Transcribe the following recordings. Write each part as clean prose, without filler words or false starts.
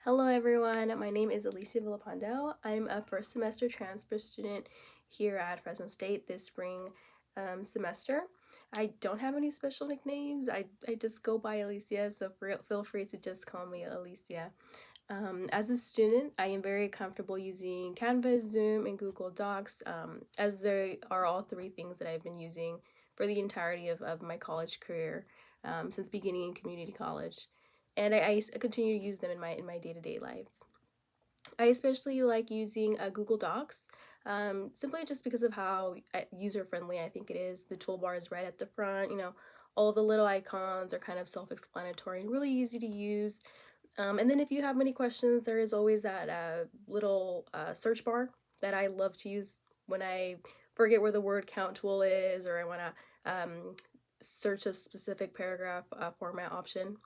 Hello everyone, my name is Alicia Villapando. I'm a first semester transfer student here at Fresno State this spring semester. I don't have any special nicknames. I just go by Alicia, so feel free to just call me Alicia. As a student, I am very comfortable using Canvas, Zoom, and Google Docs, as they are all three things that I've been using for the entirety of my college career since beginning in community college. And I continue to use them in my day-to-day life. I especially like using Google Docs, simply just because of how user-friendly I think it is. The toolbar is right at the front, all the little icons are kind of self-explanatory and really easy to use. And then if you have any questions, there is always that little search bar that I love to use when I forget where the word count tool is, or I want to search a specific paragraph format option.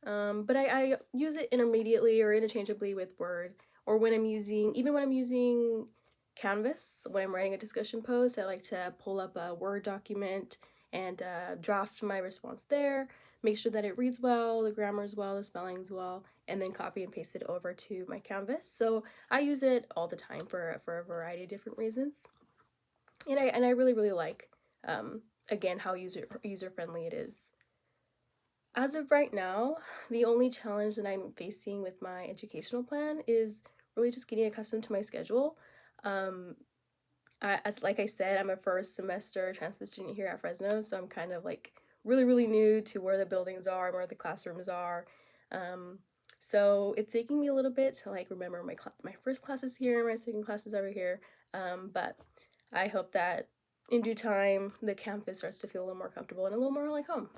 But I use it intermediately or interchangeably with Word, or even when I'm using Canvas, when I'm writing a discussion post, I like to pull up a Word document and draft my response there, make sure that it reads well, the grammar is well, the spelling's well, and then copy and paste it over to my Canvas. So I use it all the time for a variety of different reasons, and I really like again how user friendly it is. As of right now, the only challenge that I'm facing with my educational plan is really just getting accustomed to my schedule. Um, like I said, I'm a first semester transfer student here at Fresno, so I'm kind of like really new to where the buildings are and where the classrooms are. Um, so it's taking me a little bit to like remember my first classes here, my second classes over here. But I hope that in due time the campus starts to feel a little more comfortable and a little more like home.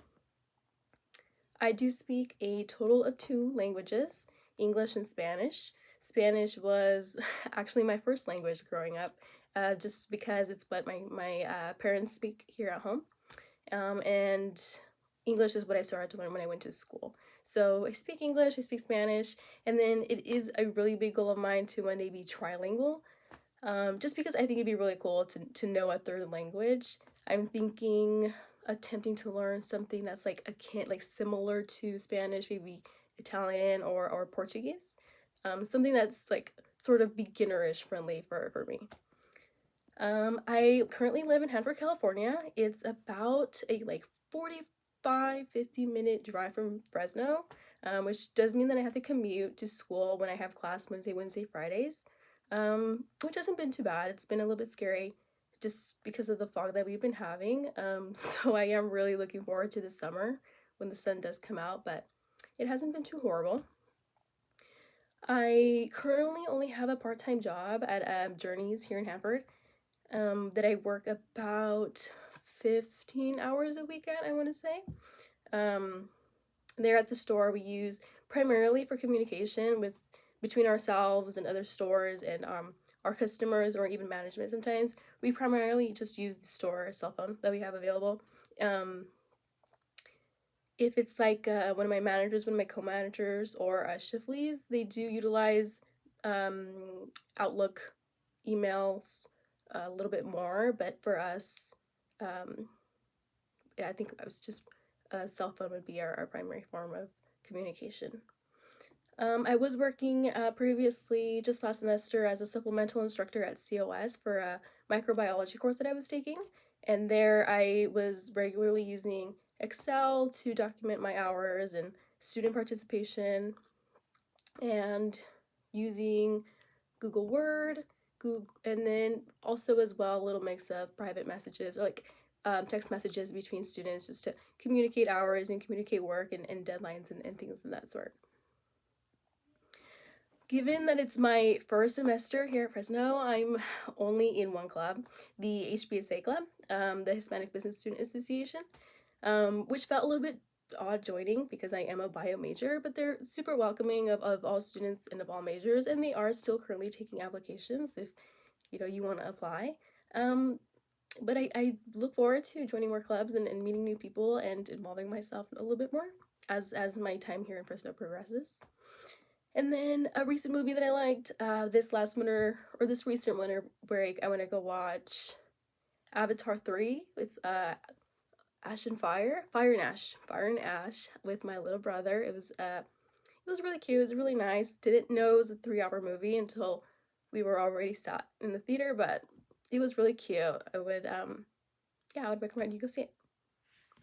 I do speak a total of two languages, English and Spanish. Spanish was actually my first language growing up, just because it's what my parents speak here at home. And English is what I started to learn when I went to school. So I speak English, I speak Spanish, and then it is a really big goal of mine to one day be trilingual, just because I think it'd be really cool to know a third language. I'm thinking attempting to learn something that's like like similar to Spanish, maybe Italian or Portuguese. Something that's like sort of beginnerish friendly for me. I currently live in Hanford, California. It's about a like 45-50 minute drive from Fresno, which does mean that I have to commute to school when I have class Monday, Wednesday, Fridays, which hasn't been too bad. It's been a little bit scary just because of the fog that we've been having. So I am really looking forward to the summer when the sun does come out, but it hasn't been too horrible. I currently only have a part-time job at Journeys here in Hanford, that I work about 15 hours a week at, I want to say. There at the store we use primarily for communication with between ourselves and other stores and our customers or even management sometimes. We primarily just use the store cell phone that we have available. If it's like one of my co-managers, or shift leads, they do utilize Outlook emails a little bit more, but for us, yeah, I think I was just cell phone would be our primary form of communication. I was working previously, just last semester, as a supplemental instructor at COS for a microbiology course that I was taking. And there I was regularly using Excel to document my hours and student participation, and using Google Word, and then also as well a little mix of private messages, or like text messages between students, just to communicate hours and communicate work and deadlines and things of that sort. Given that it's my first semester here at Fresno, I'm only in one club, the HBSA club, the Hispanic Business Student Association, which felt a little bit odd joining because I am a bio major, but they're super welcoming of all students and of all majors, and they are still currently taking applications if you want to apply. But I look forward to joining more clubs and meeting new people and involving myself a little bit more as my time here in Fresno progresses. And then a recent movie that I liked this recent winter break, I went to go watch Avatar 3. It's Ash and Fire and Ash with my little brother. It was It was really cute. It was really nice. Didn't know it was a 3-hour movie until we were already sat in the theater, but it was really cute. I would yeah, I would recommend you go see it.